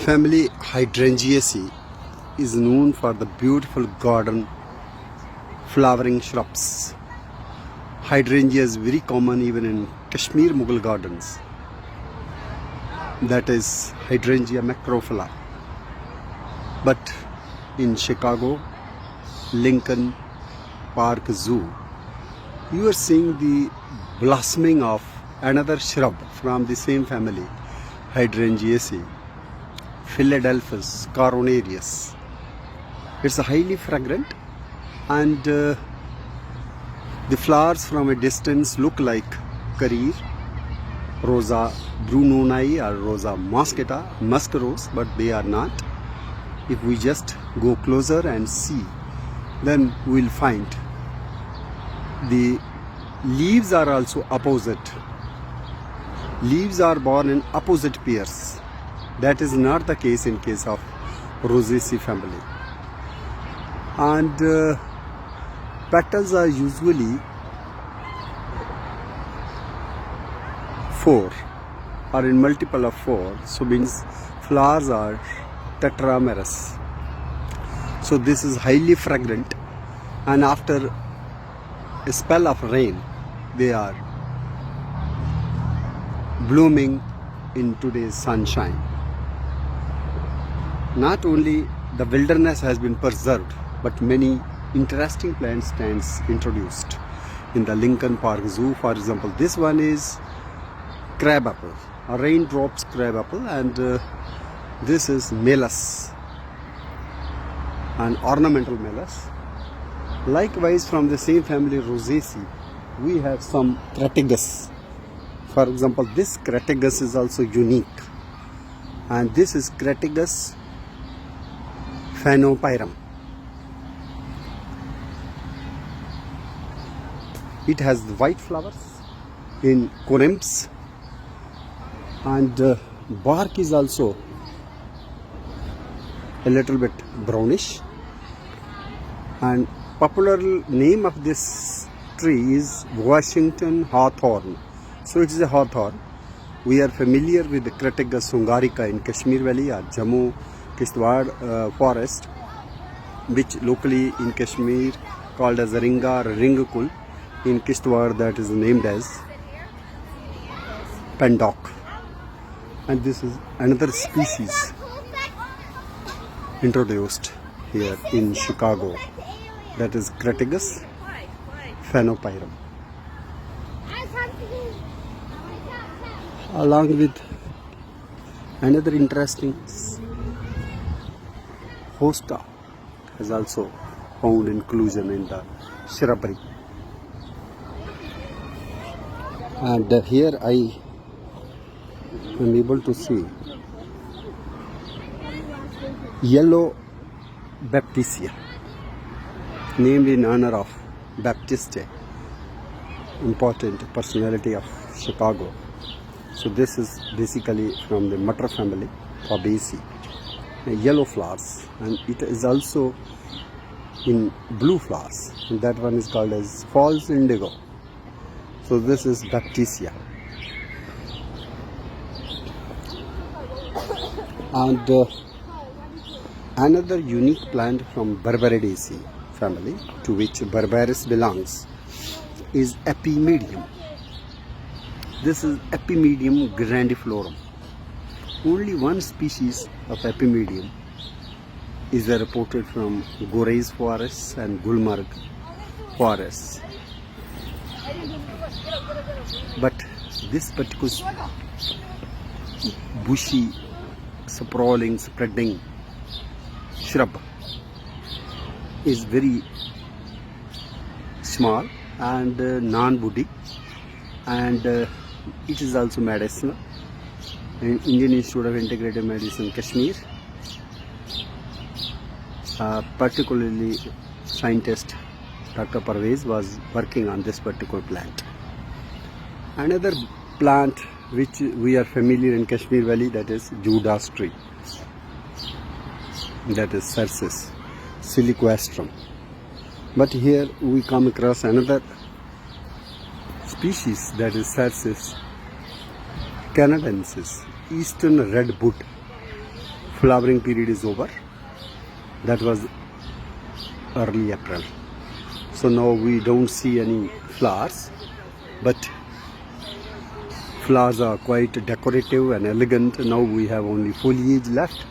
Family Hydrangeaceae is known for the beautiful garden flowering shrubs. Hydrangea is very common even in Kashmir Mughal gardens. That is Hydrangea macrophylla. But in Chicago, Lincoln Park Zoo, you are seeing the blossoming of another shrub from the same family, Hydrangeaceae, Philadelphus coronarius. It's highly fragrant, and the flowers from a distance look like Career, Rosa brunoni or Rosa mosqueta, musk rose, but they are not. If we just go closer and see, then we'll find the leaves are also opposite. Leaves are born in opposite pairs. That is not the case in case of Rosaceae family. And petals are usually 4 or in multiple of 4. So means flowers are tetramerous. So this is highly fragrant, and after a spell of rain, they are blooming in today's sunshine. Not only the wilderness has been preserved, but many interesting plant stands introduced in the Lincoln Park Zoo. For example, this one is crabapple, a raindrops crabapple, and this is Melas, an ornamental Melas. Likewise, from the same family Rosaceae, we have some Crataegus. For example, this Crataegus is also unique, and this is Crataegus phanopyrum. It has white flowers in corymbs, and bark is also a little bit brownish. And popular name of this tree is Washington hawthorn. So it is a hawthorn. We are familiar with the Crataegus hungarica in Kashmir Valley or Jammu Kishtwar forest, which locally in Kashmir called as Ringa or Ringkul. In Kishtwar that is named as Pendok. And this is another species introduced here in Chicago, that is Crataegus phanopyrum. Along with another interesting hosta has also found inclusion in the shrubbery. And here I am able to see yellow baptisia, named in honor of Baptiste, important personality of Chicago. So this is basically from the Mutter family, Fabaceae, yellow flowers, and it is also in blue flowers, and that one is called as false indigo. So this is Baptisia. And another unique plant from Barbaridaceae family, to which Barbaris belongs, is Epimedium. This is Epimedium grandiflorum. Only one species of Epimedium is reported from Gorez forests and Gulmarg forests. But this particular bushy, sprawling, spreading shrub is very small and non-woody, and it is also medicinal. In Indian Institute of Integrative Medicine, Kashmir, particularly scientist Dr. Parvez was working on this particular plant. Another plant which we are familiar in Kashmir Valley, that is Judas tree, that is Cercis siliquastrum. But here we come across another species, that is Cercis canadensis, eastern redwood flowering period is over. That was early April. So now we don't see any flowers, but flowers are quite decorative and elegant. Now we have only foliage left.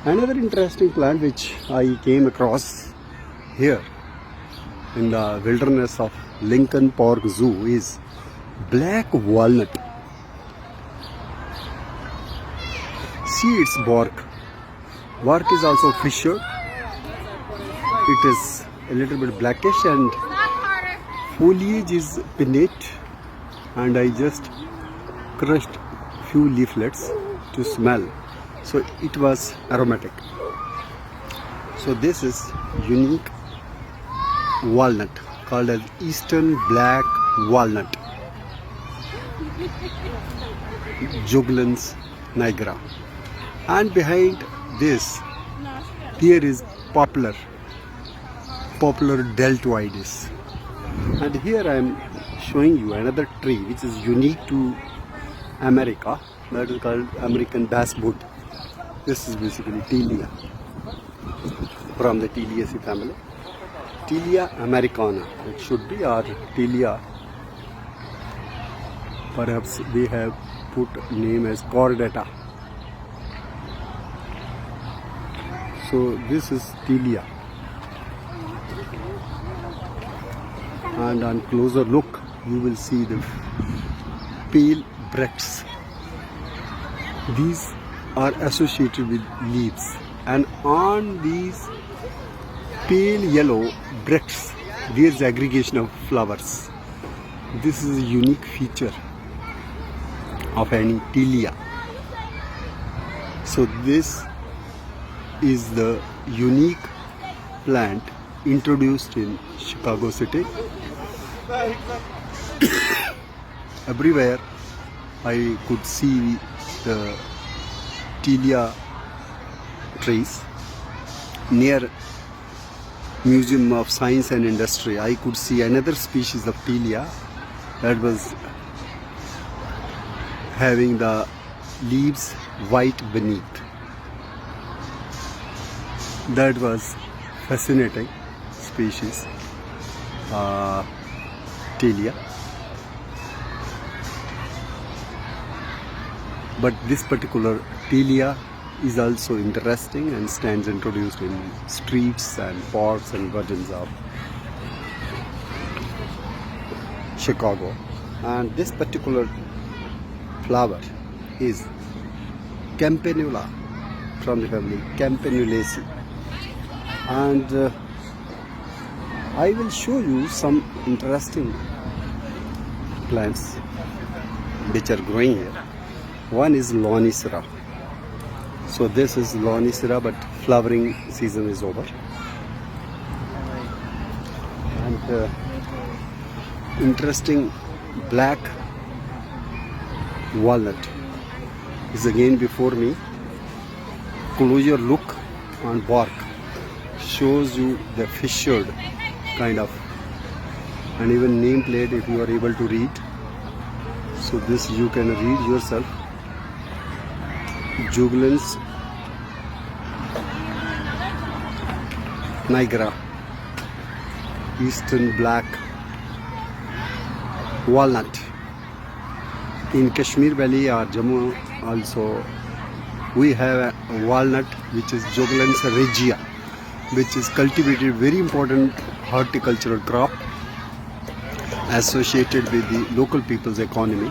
Another interesting plant which I came across here in the wilderness of Lincoln Park Zoo is black walnut. See its bark. Bark is also fissured. It is a little bit blackish and foliage is pinnate, and I just crushed few leaflets to smell, so it was aromatic. So this is unique walnut called as Eastern Black Walnut, Juglans nigra. And behind this here is poplar deltoides. And here I am showing you another tree which is unique to America, that is called American basswood. This is basically Tilia, from the Tiliaceae family. Tilia americana it should be, or Tilia, perhaps they have put name as cordata. So this is Tilia, and on closer look you will see the pale bracts. These are associated with leaves, and on these pale yellow bracts there is aggregation of flowers. This is a unique feature of any Tilia. So this is the unique plant introduced in Chicago city. Everywhere I could see the Tilia trees. Near Museum of Science and Industry I could see another species of Tilia that was having the leaves white beneath. That was fascinating species, Tilia. But this particular Tilia is also interesting and stands introduced in streets and parks and gardens of Chicago. And this particular flower is Campanula, from the family Campanulaceae. And I will show you some interesting plants which are growing here. One is Lonicera. So this is Lonicera, but flowering season is over. And interesting black walnut is again before me. Closer look on bark shows you the fissured kind of, and even nameplate if you are able to read. So this you can read yourself. Juglans nigra, Eastern Black Walnut. In Kashmir Valley or Jammu also we have a walnut which is Juglans regia, which is cultivated, very important horticultural crop associated with the local people's economy.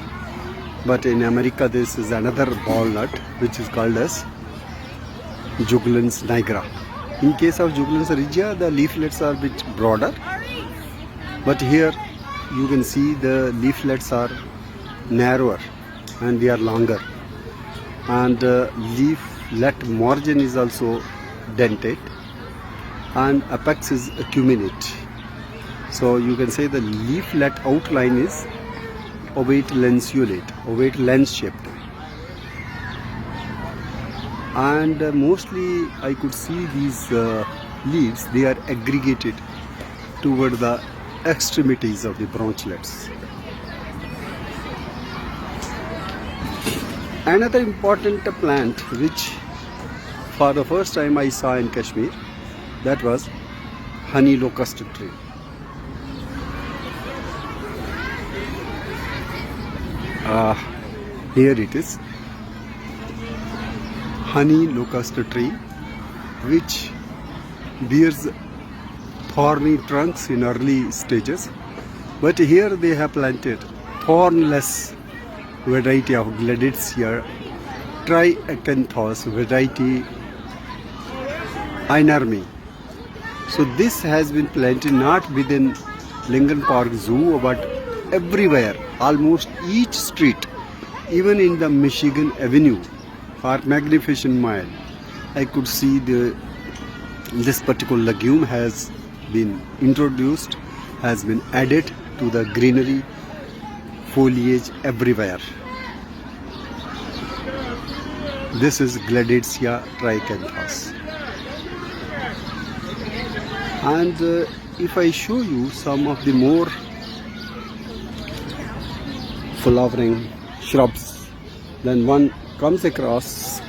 But in America this is another walnut which is called as Juglans nigra. In case of Juglans regia, the leaflets are a bit broader, but here you can see the leaflets are narrower and they are longer, and leaflet margin is also dentate, and apex is acuminate. So you can say the leaflet outline is ovate lanceolate, ovate lens shaped, and mostly I could see these leaves, they are aggregated toward the extremities of the branchlets. Another important plant which for the first time I saw in Kashmir, that was honey locust tree. Here it is, honey locust tree, which bears thorny trunks in early stages, but here they have planted thornless variety of Gladitsia triacanthos variety inermi. So this has been planted not within Lincoln Park Zoo but everywhere, almost each street, even in the Michigan Avenue or Magnificent Mile. I could see this particular legume has been introduced, has been added to the greenery foliage everywhere. This is Gladitsia triacanthos. And if I show you some of the more flowering shrubs, then one comes across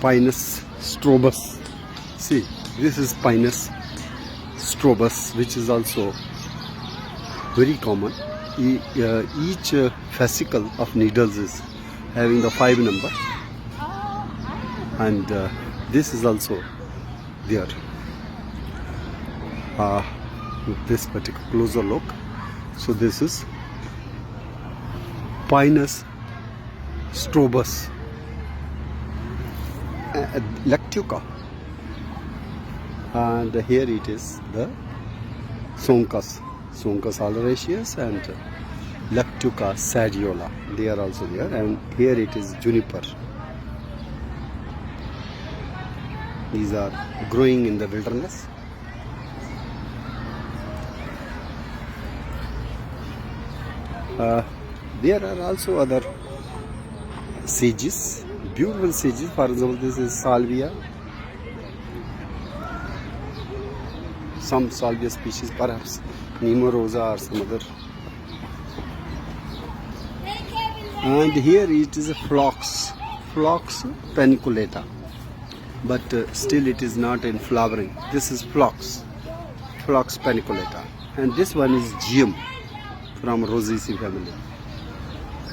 Pinus strobus. See, this is Pinus strobus, which is also very common. Each fascicle of needles is having the 5 number, and this is also there. With this particular closer look, so this is Pinus strobus lactuca, and here it is the Soncus aleraceus and Lactuca sadiola. They are also there, and here it is juniper. These are growing in the wilderness. There are also other sages, beautiful sages. For example, this is salvia. Some salvia species, perhaps Nemo rosa or some other. And here it is a phlox paniculata, but still it is not in flowering. This is phlox paniculata, and this one is geum from Rosaceae family.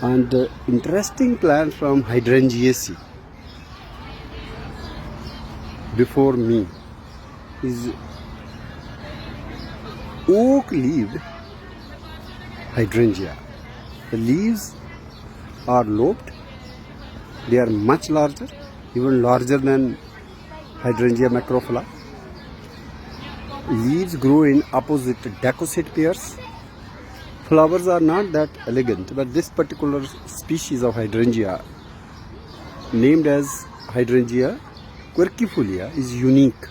And interesting plant from Hydrangeaceae before me is oak-leaved hydrangea. The leaves are lobed. They are much larger, even larger than Hydrangea macrophylla. Leaves grow in opposite dacosate pairs. Flowers are not that elegant, but this particular species of hydrangea, named as Hydrangea quercifolia, is unique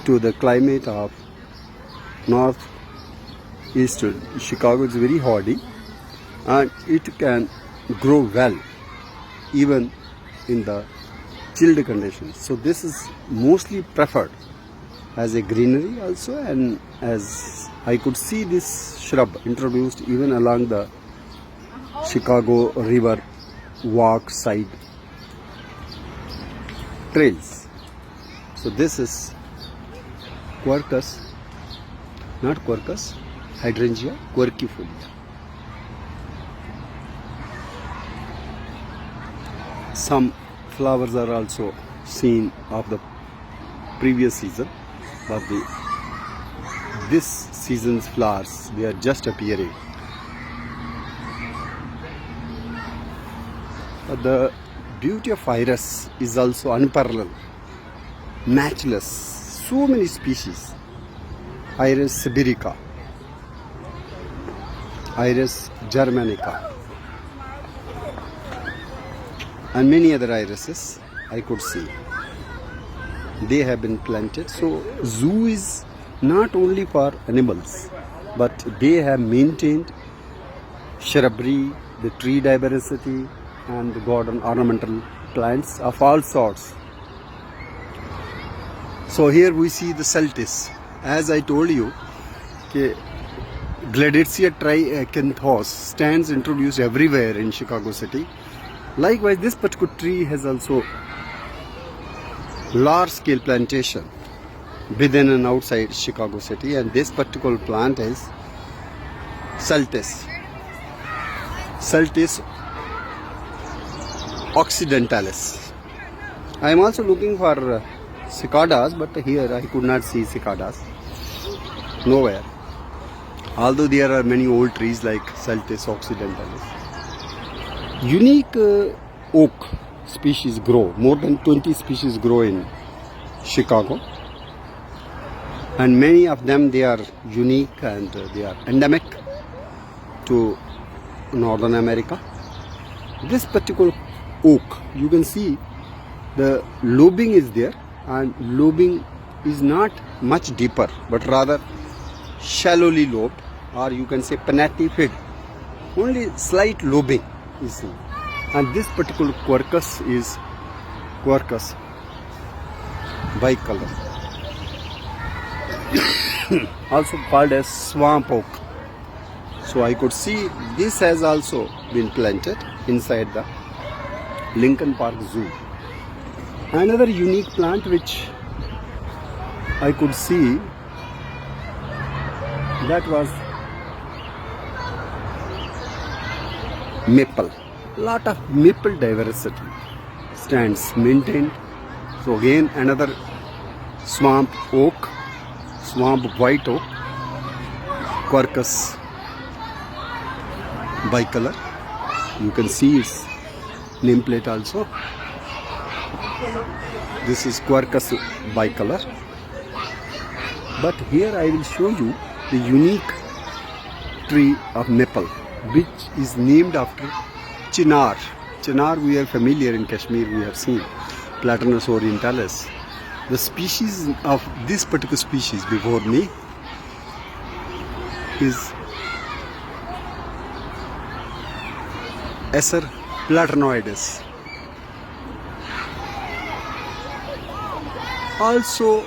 to the climate of northeast Chicago. It's very hardy, and it can grow well even in the chilled conditions. So this is mostly preferred as a greenery also, and as I could see this shrub introduced even along the Chicago River walk side trails. So this is Hydrangea quercifolia. Some flowers are also seen of the previous season, but this season's flowers, they are just appearing. The beauty of iris is also unparalleled, matchless. So many species: Iris sibirica, Iris germanica, and many other irises I could see. They have been planted. So zoo is not only for animals, but they have maintained shrubbery, the tree diversity, and the garden ornamental plants of all sorts. So here we see the celtis. As I told you, Gladitsia triacanthos stands introduced everywhere in Chicago city. Likewise, this particular tree has also large scale plantation within and outside Chicago city, and this particular plant is Celtis occidentalis. I am also looking for cicadas, but here I could not see cicadas nowhere, although there are many old trees like Celtis occidentalis. Unique oak species grow, more than 20 species grow in Chicago, and many of them they are unique and they are endemic to Northern America. This particular oak, you can see the lobing is there, and lobing is not much deeper but rather shallowly lobed, or you can say pinnatifid, only slight lobing is seen. And this particular quercus is Quercus bicolor, also called as swamp oak. So I could see this has also been planted inside the Lincoln Park Zoo. Another unique plant which I could see, that was maple. Lot of maple diversity stands maintained. So again another swamp oak, swamp white oak, Quercus bicolor. You can see its nameplate also. This is Quercus bicolor. But here I will show you the unique tree of maple, which is named after Chinar. Chinar we are familiar in Kashmir, we have seen Platanus orientalis. The species of this particular species before me is Acer platanoides, also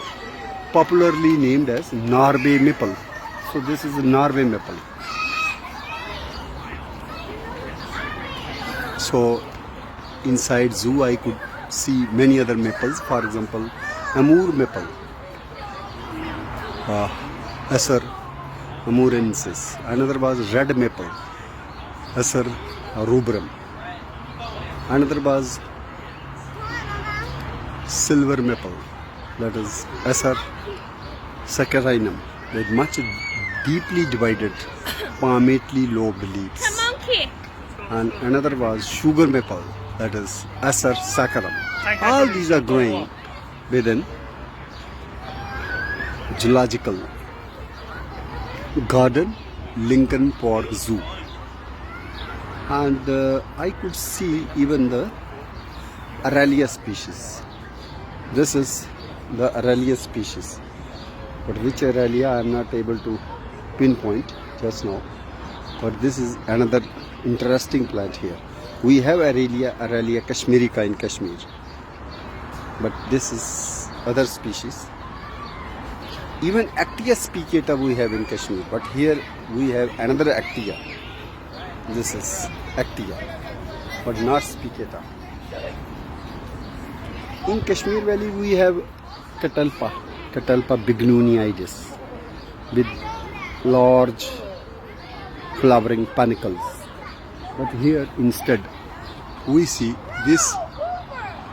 popularly named as Norway maple. So this is a Norway maple. So inside zoo I could see many other maples, for example Amur maple, Acer amurensis. Another was red maple, Acer rubrum. Another was silver maple, that is Acer saccharinum, with much deeply divided palmately lobed leaves. And another was sugar maple, that is Acer saccharum. All these are growing within Zoological Garden, Lincoln Park Zoo. And I could see even the Aralia species. This is the Aralia species, but which Aralia I am not able to pinpoint just now. But this is another interesting plant here. We have Aralia kashmirica in Kashmir, but this is other species. Even Actia spicata we have in Kashmir, but here we have another Actia. This is Actia, but not spicata. In Kashmir Valley we have Catalpa bignoniides, with large flowering panicles. But here instead we see this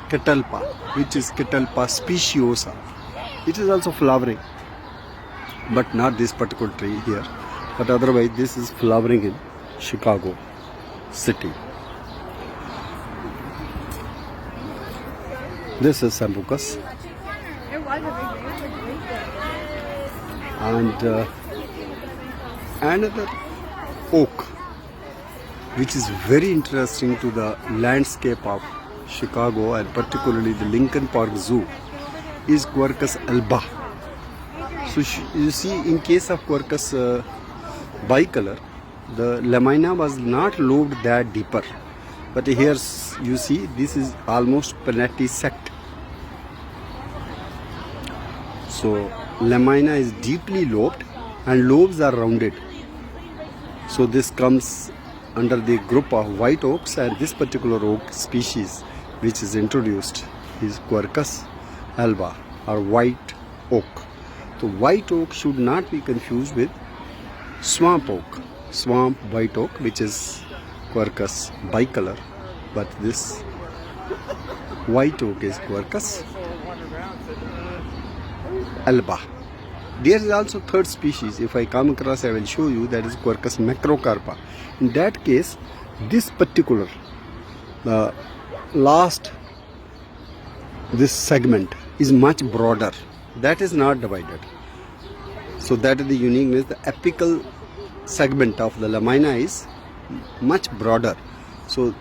Catalpa, which is Catalpa speciosa. It is also flowering, but not this particular tree here. But otherwise this is flowering in Chicago city. This is Sambucus. And another oak which is very interesting to the landscape of Chicago and particularly the Lincoln Park Zoo is Quercus alba. So you see, in case of Quercus bicolor, the lamina was not lobed that deeper, but here you see this is almost pennatisect. So lamina is deeply lobed and lobes are rounded. So this comes under the group of white oaks, and this particular oak species which is introduced is Quercus alba or white oak. So white oak should not be confused with swamp oak. Swamp white oak, which is Quercus bicolor, but this white oak is Quercus alba. There is also third species. If I come across, I will show you. That is Quercus macrocarpa. In that case, this particular this segment is much broader. That is not divided. So that is the uniqueness. The apical segment of the lamina is much broader. So,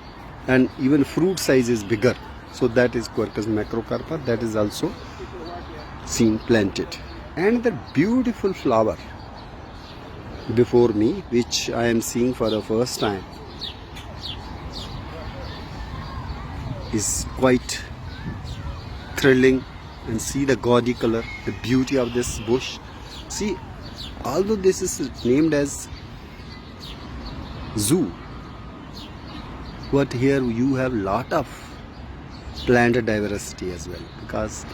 and even fruit size is bigger. So that is Quercus macrocarpa. That is also seen planted. And the beautiful flower before me, which I am seeing for the first time, is quite thrilling. And see the gaudy color, the beauty of this bush. See, although this is named as zoo, but here you have lot of plant diversity as well, because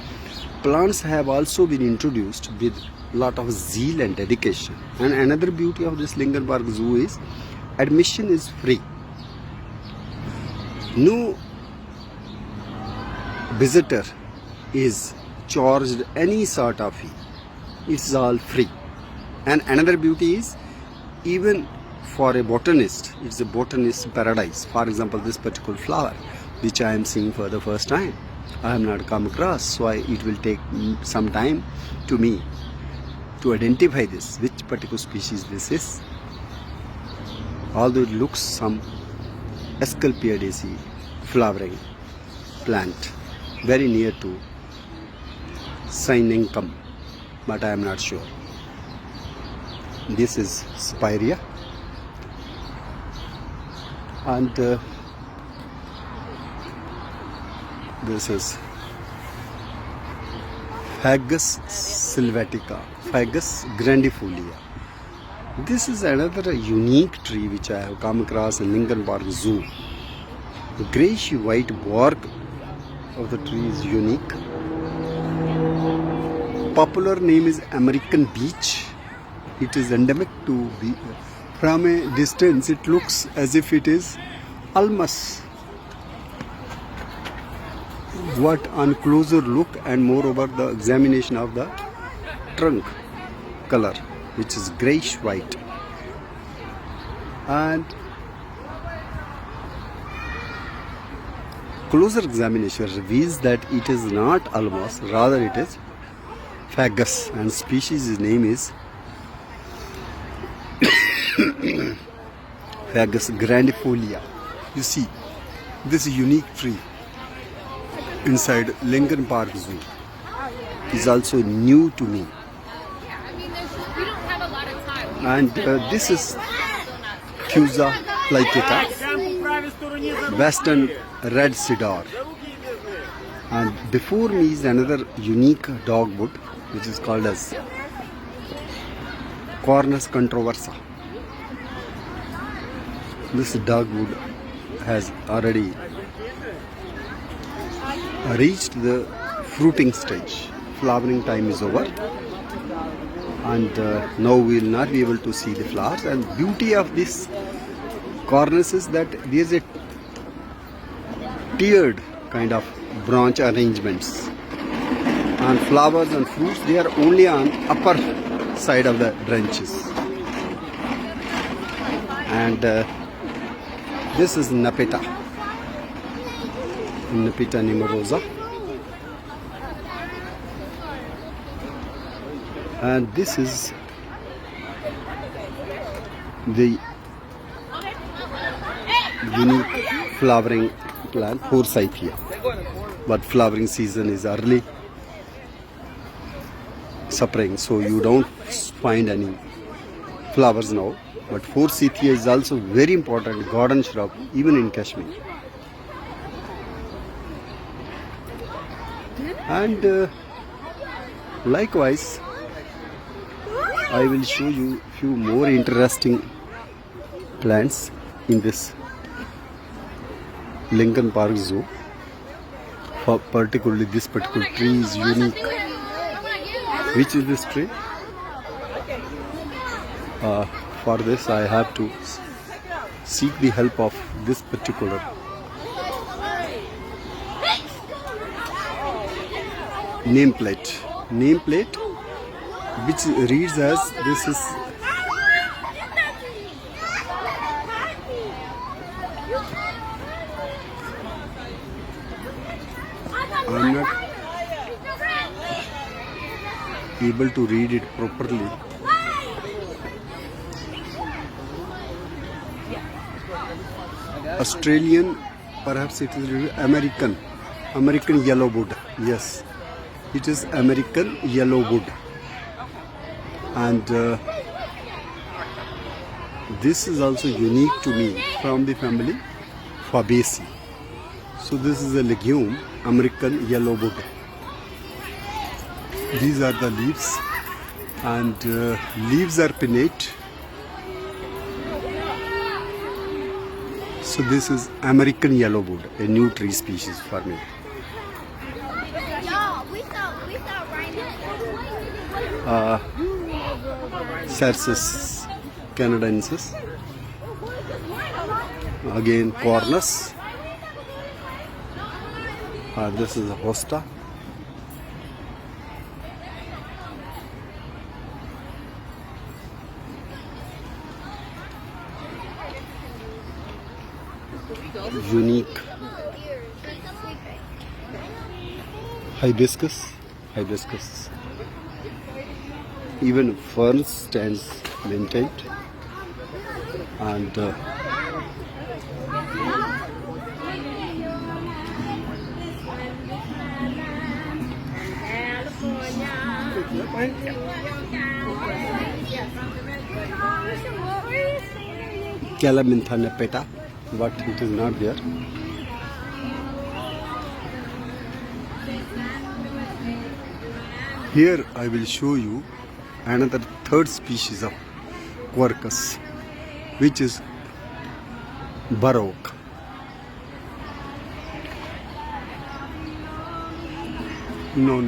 plants have also been introduced with lot of zeal and dedication. And another beauty of this Lincoln Park Zoo is admission is free. No visitor is charged any sort of fee. It's all free. And another beauty is, even for a botanist, it's a botanist's paradise. For example, this particular flower, which I am seeing for the first time, I have not come across, so it will take some time to me to identify this, which particular species this is. Although it looks some Asclepiadaceae flowering plant, very near to Cynincum, but I am not sure. This is Spirea, and this is Fagus sylvatica, Fagus grandifolia. This is another unique tree which I have come across in Lincoln Park Zoo. The greyish white bark of the tree is unique. Popular name is American beech. It is endemic to be. From a distance it looks as if it is almost. What on closer look, and moreover the examination of the trunk color, which is greyish white, and closer examination reveals that it is not almost, rather it is Fagus, and species name is Fagus grandifolia. You see, this unique tree inside Lincoln Park Zoo is also new to me. And this is Thusa plicata, western red cedar. And before me is another unique dogwood, which is called as Cornus controversa. This dogwood has already reached the fruiting stage. Flowering time is over, and now we will not be able to see the flowers. And beauty of this cornice is that there is a tiered kind of branch arrangements, and flowers and fruits, they are only on upper side of the branches. And this is Nepeta nemorosa, and this is the unique flowering plant Forsythia, but flowering season is early spring, so you don't find any flowers now. But Forsythia is also very important garden shrub even in Kashmir. And likewise, I will show you few more interesting plants in this Lincoln Park Zoo. particularly this particular tree is unique. Which is this tree? For this I have to seek the help of this particular nameplate which reads as this is I'm not able to read it properly. Australian, perhaps it is American yellow wood. Yes, it is American yellow wood, and this is also unique to me from the family Fabaceae. So this is a legume, American yellow wood. These are the leaves, and leaves are pinnate. So this is American yellow wood, a new tree species for me. Cercis canadensis. Again Cornus. This is a hosta. Unique hibiscus. Even ferns stands maintained, and Calamintha nepeta, but it is not there. Here I will show you another third species of Quercus, which is baroque. No.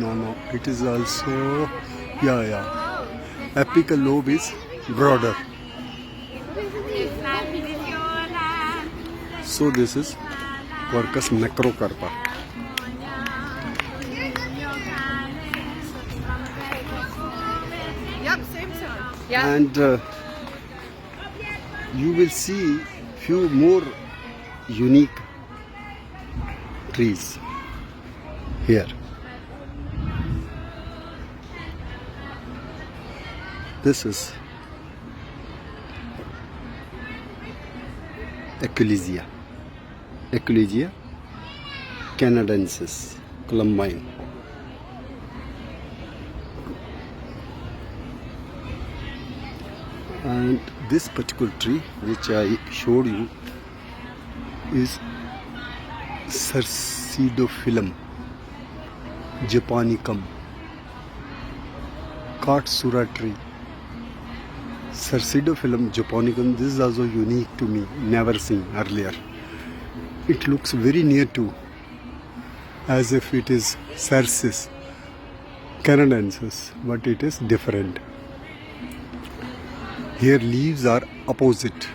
It is also apical lobe is broader. So this is Quercus macrocarpa. And you will see few more unique trees here. This is Ecclesia canadensis, columbine. And this particular tree which I showed you is Cercidophyllum japonicum, Katsura tree. Cercidophyllum japonicum, this is also unique to me, never seen earlier. It looks very near to, as if it is Cercis canadensis, but it is different. Here leaves are opposite.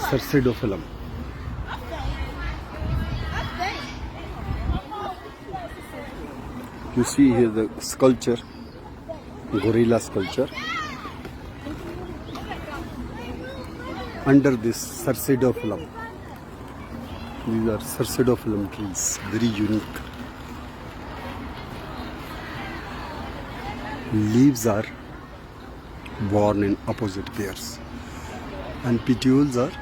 Cercidophyllum. You see here the sculpture, gorilla sculpture. Under this Cercidophyllum. These are Cercidophyllum trees, very unique. Leaves are borne in opposite pairs, and petioles are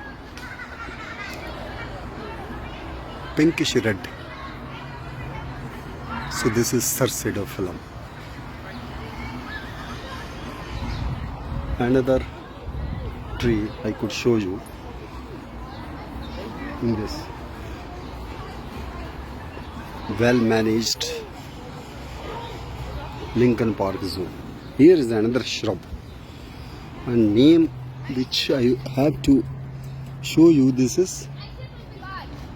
pinkish red. So this is Cercidophyllum. Another tree I could show you in this well managed Lincoln Park Zoo. Here is another shrub, a name which I have to show you. This is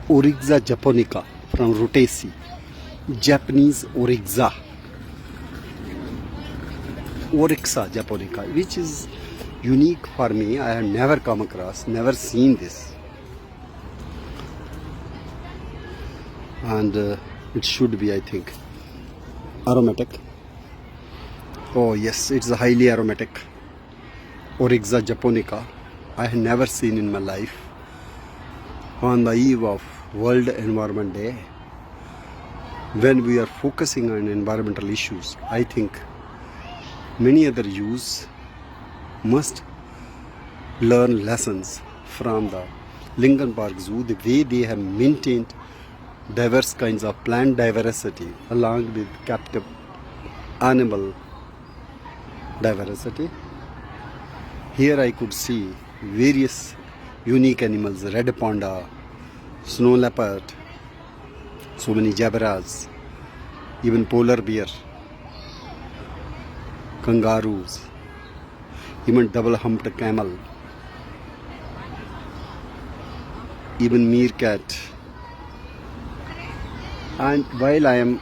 Oryza japonica from Rutaceae. Japanese Oryza japonica, which is unique for me. I have never come across, never seen this. And it should be, I think, aromatic. Oh yes, it's a highly aromatic Oryza japonica. I have never seen in my life. On the eve of World Environment Day, when we are focusing on environmental issues, I think many other youths must learn lessons from the Lincoln Park Zoo, the way they have maintained diverse kinds of plant diversity along with captive animal diversity. Here I could see various unique animals: red panda, snow leopard, so many zebras, even polar bear, kangaroos, even double-humped camel, even meerkat. And while I am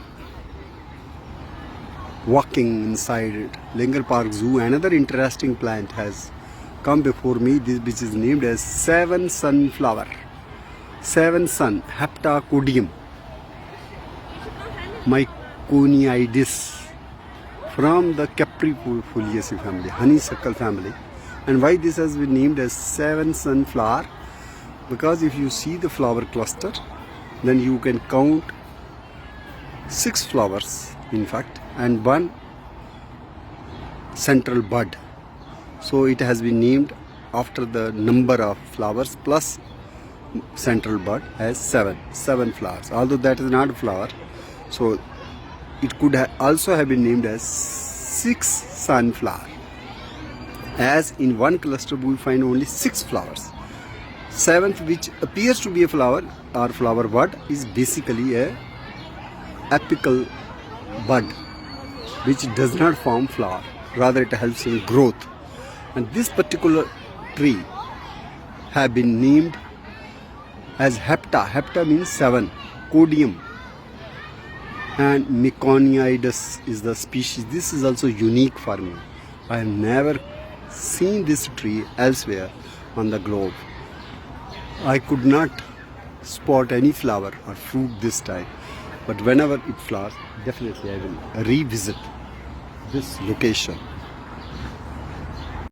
walking inside Lincoln Park Zoo, another interesting plant has come before me, this which is named as seven sunflower. Seven sun, Heptacodium myconiidis, from the Caprifoliaceae family, honeysuckle family. And why this has been named as seven sunflower? Because if you see the flower cluster, then you can count 6 flowers in fact, and one central bud. So it has been named after the number of flowers plus central bud as 7 flowers, although that is not a flower. So it could also have been named as 6 sunflower, as in one cluster we find only 6 flowers. 7th, which appears to be a flower or flower bud, is basically a apical bud which does not form flower, rather it helps in growth. And this particular tree have been named as Hepta means 7, Codium, and Myconiidis is the species. This is also unique for me. I have never seen this tree elsewhere on the globe. I could not spot any flower or fruit this time, but whenever it flowers, definitely I will revisit this location.